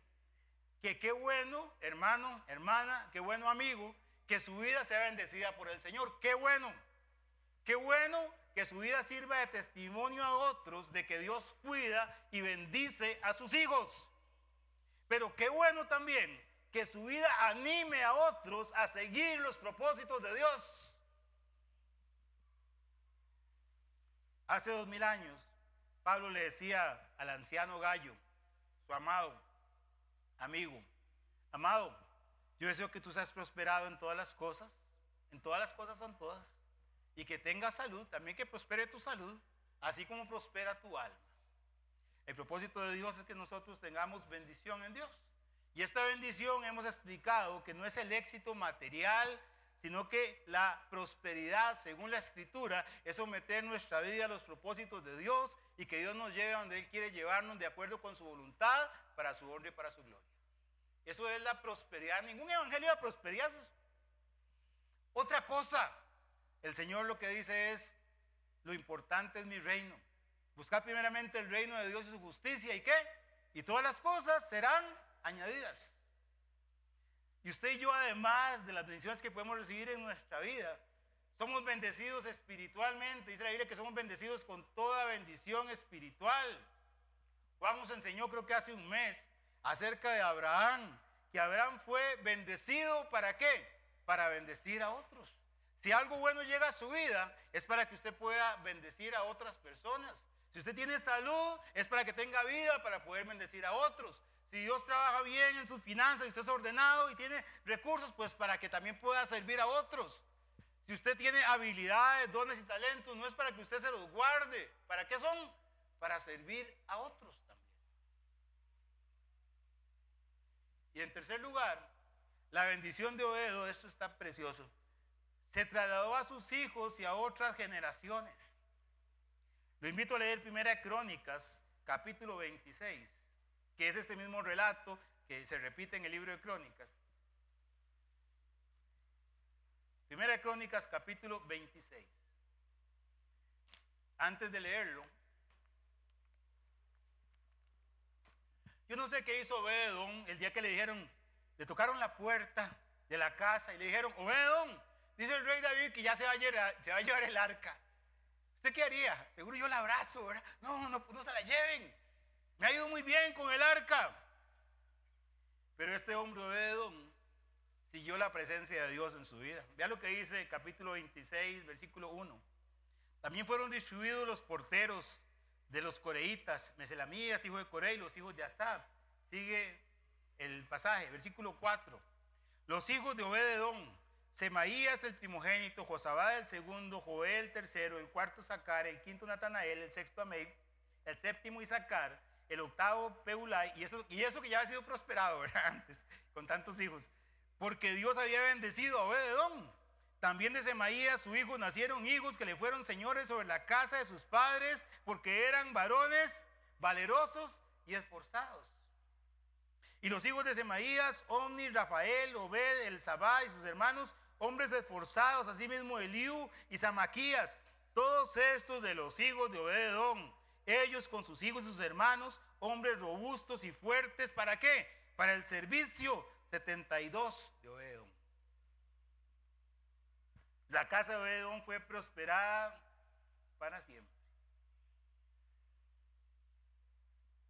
que qué bueno, hermano, hermana, qué bueno, amigo, que su vida sea bendecida por el Señor. Qué bueno que su vida sirva de testimonio a otros de que Dios cuida y bendice a sus hijos. Pero qué bueno también que su vida anime a otros a seguir los propósitos de Dios. Hace 2000 años, Pablo le decía al anciano Gallo, su amado amigo: amado, yo deseo que tú seas prosperado en todas las cosas son todas, y que tengas salud, también que prospere tu salud, así como prospera tu alma. El propósito de Dios es que nosotros tengamos bendición en Dios. Y esta bendición hemos explicado que no es el éxito material, sino que la prosperidad, según la Escritura, es someter nuestra vida a los propósitos de Dios y que Dios nos lleve a donde Él quiere llevarnos de acuerdo con su voluntad, para su honra y para su gloria. Eso es la prosperidad. Ningún evangelio de prosperidad. Otra cosa, el Señor lo que dice es, lo importante es mi reino. Buscar primeramente el reino de Dios y su justicia. ¿Y qué? Y todas las cosas serán añadidas. Y usted y yo, además de las bendiciones que podemos recibir en nuestra vida, somos bendecidos espiritualmente. Dice la Biblia que somos bendecidos con toda bendición espiritual. Juan nos enseñó, creo que hace un mes, acerca de Abraham, que Abraham fue bendecido, ¿para qué? Para bendecir a otros. Si algo bueno llega a su vida, es para que usted pueda bendecir a otras personas. Si usted tiene salud, es para que tenga vida para poder bendecir a otros. Si Dios trabaja bien en sus finanzas y usted es ordenado y tiene recursos, pues para que también pueda servir a otros. Si usted tiene habilidades, dones y talentos, no es para que usted se los guarde. ¿Para qué son? Para servir a otros también. Y en tercer lugar, la bendición de Obed, esto está precioso, se trasladó a sus hijos y a otras generaciones. Lo invito a leer 1 Crónicas, capítulo 26, que es este mismo relato que se repite en el libro de Crónicas. 1 Crónicas, capítulo 26. Antes de leerlo, yo no sé qué hizo Obed-edom el día que le dijeron, le tocaron la puerta de la casa y le dijeron, Obed-edom, dice el rey David que ya se va a llevar el arca. ¿Usted qué haría? Seguro yo la abrazo, ¿verdad? No se la lleven. Me ha ido muy bien con el arca. Pero este hombre Obed-edom siguió la presencia de Dios en su vida. Vea lo que dice capítulo 26, versículo 1. También fueron distribuidos los porteros de los coreitas, Meselamías, hijo de Coré, y los hijos de Asaf. Sigue el pasaje, versículo 4. Los hijos de Obed-edom, Semaías el primogénito, Josabad el segundo, Joel el tercero, el cuarto Zacar, el quinto Natanael, el sexto Amei, el séptimo Isacar, el octavo Peulai, y eso que ya había sido prosperado, ¿verdad? Antes, con tantos hijos, porque Dios había bendecido a Obed-edom. También de Semaías, su hijo, nacieron hijos que le fueron señores sobre la casa de sus padres, porque eran varones valerosos y esforzados. Y los hijos de Semaías, Omni, Rafael, Obed, Elzabad y sus hermanos, hombres esforzados, asimismo Eliú y Samaquías, todos estos de los hijos de Obed-edom, ellos con sus hijos y sus hermanos, hombres robustos y fuertes, ¿para qué? Para el servicio, 72 de Obed-edom. La casa de Obed-edom fue prosperada para siempre.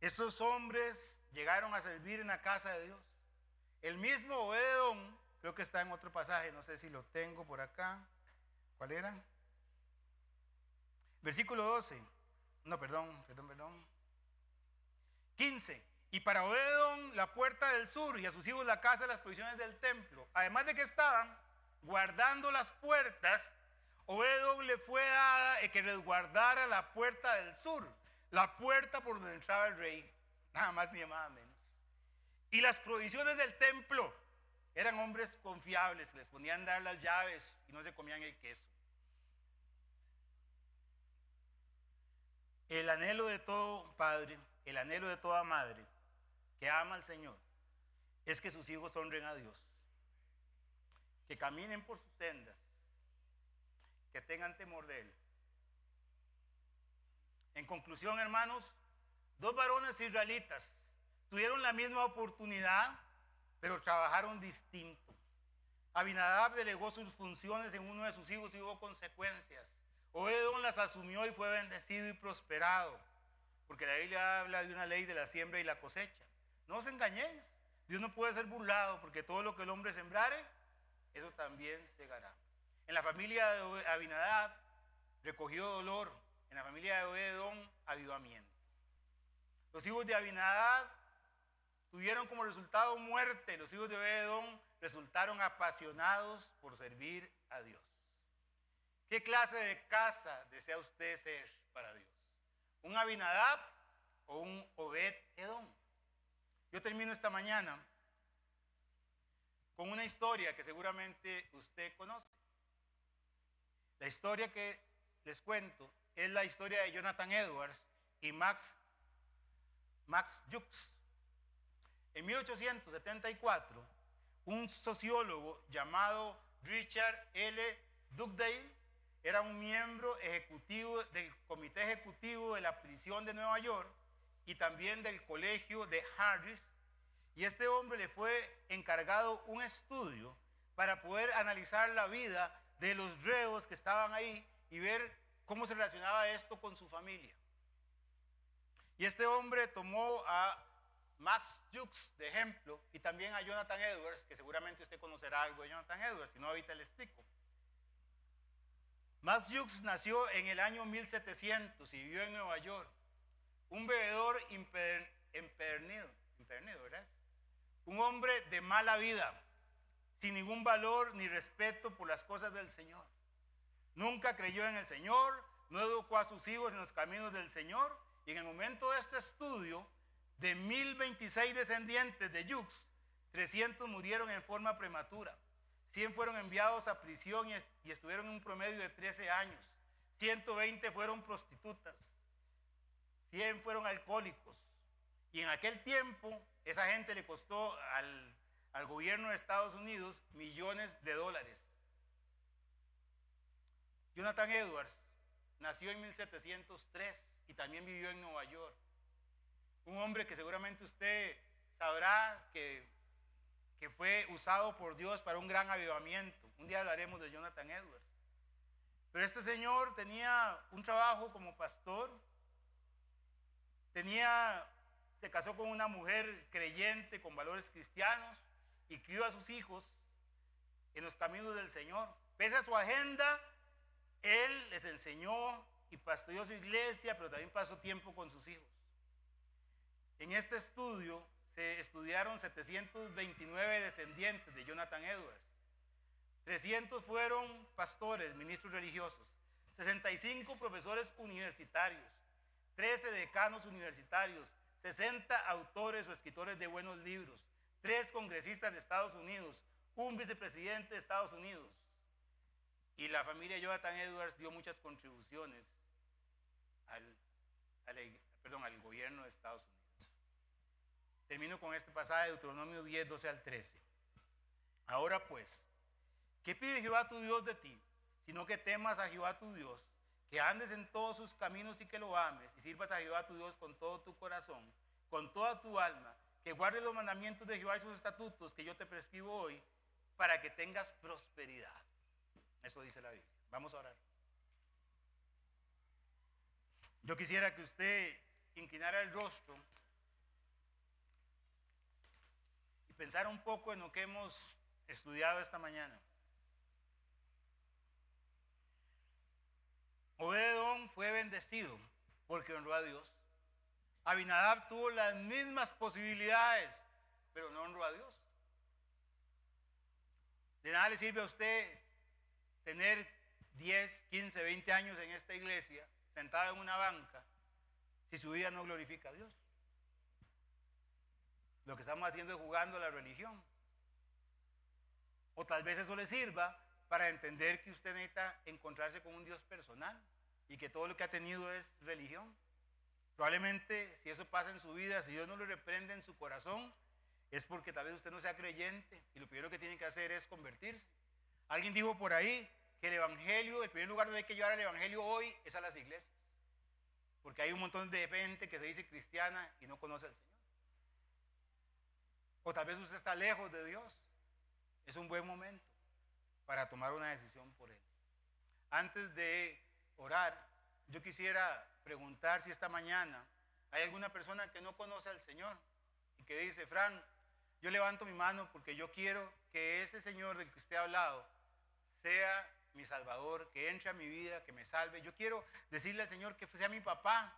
Estos hombres llegaron a servir en la casa de Dios. El mismo Obed-edom, creo que está en otro pasaje, no sé si lo tengo por acá. ¿Cuál era? Versículo 12. No, perdón. 15. Y para Obed-edom la puerta del sur y a sus hijos la casa de las provisiones del templo. Además de que estaban guardando las puertas, Obed-edom le fue dada que resguardara la puerta del sur, la puerta por donde entraba el rey, nada más ni nada menos. Y las provisiones del templo, eran hombres confiables, les ponían dar las llaves y no se comían el queso. El anhelo de todo padre, el anhelo de toda madre que ama al Señor, es que sus hijos honren a Dios, que caminen por sus sendas, que tengan temor de Él. En conclusión, hermanos, dos varones israelitas tuvieron la misma oportunidad, pero trabajaron distinto. Abinadab delegó sus funciones en uno de sus hijos y hubo consecuencias. Obed-edom las asumió y fue bendecido y prosperado, porque la Biblia habla de una ley de la siembra y la cosecha. No os engañéis, Dios no puede ser burlado, porque todo lo que el hombre sembrare, eso también segará. En la familia de Abinadab recogió dolor, en la familia de Obed-edom avivamiento. Los hijos de Abinadab tuvieron como resultado muerte. Los hijos de Obed-edom resultaron apasionados por servir a Dios. ¿Qué clase de casa desea usted ser para Dios? ¿Un Abinadab o un Obed-edom? Yo termino esta mañana con una historia que seguramente usted conoce. La historia que les cuento es la historia de Jonathan Edwards y Max Jukes. En 1874, un sociólogo llamado Richard L. Dugdale era un miembro ejecutivo del Comité Ejecutivo de la Prisión de Nueva York y también del Colegio de Harris, y este hombre le fue encargado un estudio para poder analizar la vida de los reos que estaban ahí y ver cómo se relacionaba esto con su familia. Y este hombre tomó a Max Jukes de ejemplo y también a Jonathan Edwards, que seguramente usted conocerá algo de Jonathan Edwards, si no ahorita le explico. Max Jukes nació en el año 1700 y vivió en Nueva York. Un bebedor empedernido, ¿verdad? Un hombre de mala vida, sin ningún valor ni respeto por las cosas del Señor. Nunca creyó en el Señor, no educó a sus hijos en los caminos del Señor, y en el momento de este estudio, de 1026 descendientes de Jukes, 300 murieron en forma prematura. 100 fueron enviados a prisión y estuvieron en un promedio de 13 años. 120 fueron prostitutas. 100 fueron alcohólicos. Y en aquel tiempo, esa gente le costó al gobierno de Estados Unidos millones de dólares. Jonathan Edwards nació en 1703 y también vivió en Nueva York. Un hombre que seguramente usted sabrá que fue usado por Dios para un gran avivamiento. Un día hablaremos de Jonathan Edwards. Pero este señor tenía un trabajo como pastor, se casó con una mujer creyente con valores cristianos y crió a sus hijos en los caminos del Señor. Pese a su agenda, él les enseñó y pastoreó su iglesia, pero también pasó tiempo con sus hijos. En este estudio se estudiaron 729 descendientes de Jonathan Edwards. 300 fueron pastores, ministros religiosos, 65 profesores universitarios, 13 decanos universitarios, 60 autores o escritores de buenos libros, 3 congresistas de Estados Unidos, un vicepresidente de Estados Unidos. Y la familia Jonathan Edwards dio muchas contribuciones al gobierno de Estados Unidos. Termino con este pasaje de Deuteronomio 10, 12 al 13. Ahora pues, ¿qué pide Jehová tu Dios de ti? Sino que temas a Jehová tu Dios, que andes en todos sus caminos y que lo ames, y sirvas a Jehová tu Dios con todo tu corazón, con toda tu alma, que guardes los mandamientos de Jehová y sus estatutos que yo te prescribo hoy, para que tengas prosperidad. Eso dice la Biblia. Vamos a orar. Yo quisiera que usted inclinara el rostro y pensara un poco en lo que hemos estudiado esta mañana. Obed-edom fue bendecido porque honró a Dios. Abinadab tuvo las mismas posibilidades, pero no honró a Dios. De nada le sirve a usted tener 10, 15, 20 años en esta iglesia, sentado en una banca, si su vida no glorifica a Dios. Lo que estamos haciendo es jugando a la religión. O tal vez eso le sirva para entender que usted necesita encontrarse con un Dios personal y que todo lo que ha tenido es religión. Probablemente si eso pasa en su vida, si Dios no lo reprende en su corazón, es porque tal vez usted no sea creyente y lo primero que tiene que hacer es convertirse. Alguien dijo por ahí que el evangelio, el primer lugar donde hay que llevar el evangelio hoy es a las iglesias. Porque hay un montón de gente que se dice cristiana y no conoce al Señor. O tal vez usted está lejos de Dios. Es un buen momento para tomar una decisión por Él. Antes de orar, yo quisiera preguntar si esta mañana hay alguna persona que no conoce al Señor y que dice: Frank, yo levanto mi mano porque yo quiero que ese Señor del que usted ha hablado sea mi Salvador, que entre a mi vida, que me salve. Yo quiero decirle al Señor que sea mi papá.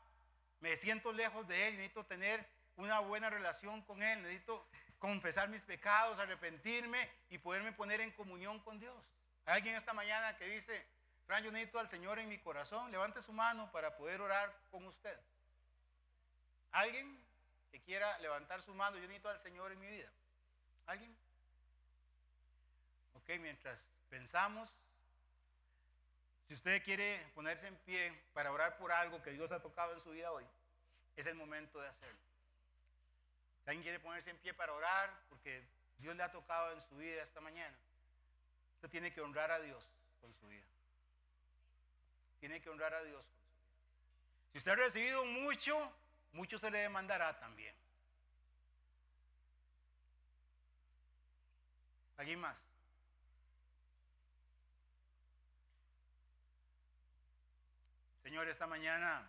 Me siento lejos de Él, necesito tener una buena relación con Él, necesito confesar mis pecados, arrepentirme y poderme poner en comunión con Dios. ¿Hay alguien esta mañana que dice: Frank, yo necesito al Señor en mi corazón? Levante su mano para poder orar con usted. ¿Alguien que quiera levantar su mano? Yo necesito al Señor en mi vida. ¿Alguien? Ok, mientras pensamos, si usted quiere ponerse en pie para orar por algo que Dios ha tocado en su vida hoy, es el momento de hacerlo. Si alguien quiere ponerse en pie para orar porque Dios le ha tocado en su vida esta mañana, usted tiene que honrar a Dios con su vida. Tiene que honrar a Dios con su vida. Si usted ha recibido mucho, mucho se le demandará también. ¿Alguien más? Señor, esta mañana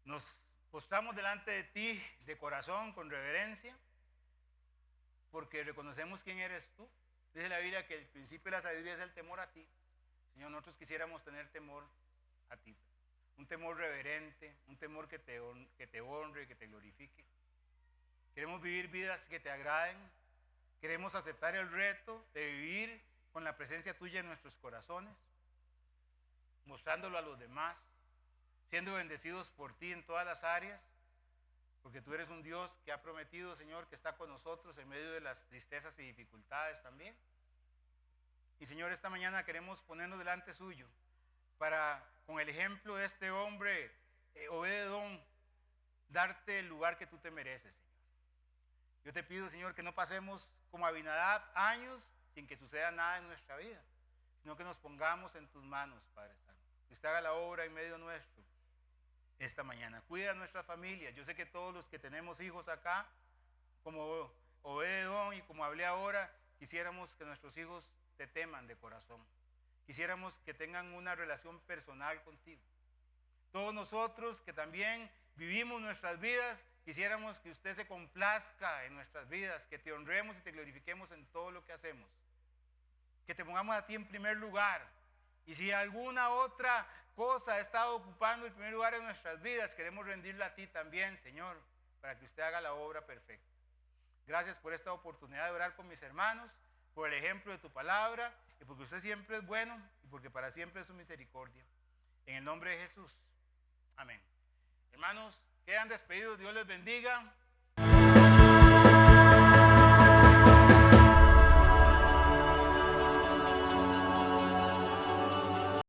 nos postramos delante de ti de corazón, con reverencia, porque reconocemos quién eres tú. Dice la Biblia que el principio de la sabiduría es el temor a ti. Señor, nosotros quisiéramos tener temor a ti. Un temor reverente, un temor que te honre, que te glorifique. Queremos vivir vidas que te agraden. Queremos aceptar el reto de vivir con la presencia tuya en nuestros corazones, mostrándolo a los demás, siendo bendecidos por ti en todas las áreas, porque tú eres un Dios que ha prometido, Señor, que está con nosotros en medio de las tristezas y dificultades también. Y Señor, esta mañana queremos ponernos delante suyo para, con el ejemplo de este hombre, Obed-Edom, darte el lugar que tú te mereces, Señor. Yo te pido, Señor, que no pasemos como Abinadab años sin que suceda nada en nuestra vida, sino que nos pongamos en tus manos, Padre Santo. Que usted haga la obra en medio nuestro esta mañana. Cuida a nuestra familia. Yo sé que todos los que tenemos hijos acá, como Obed-Edom y como hablé ahora, quisiéramos que nuestros hijos te teman de corazón. Quisiéramos que tengan una relación personal contigo. Todos nosotros que también vivimos nuestras vidas, quisiéramos que usted se complazca en nuestras vidas, que te honremos y te glorifiquemos en todo lo que hacemos. Que te pongamos a ti en primer lugar. Y si alguna otra cosa ha estado ocupando el primer lugar en nuestras vidas, queremos rendirla a ti también, Señor, para que usted haga la obra perfecta. Gracias por esta oportunidad de orar con mis hermanos, por el ejemplo de tu palabra, y porque usted siempre es bueno, y porque para siempre es su misericordia. En el nombre de Jesús. Amén. Hermanos, quedan despedidos. Dios les bendiga.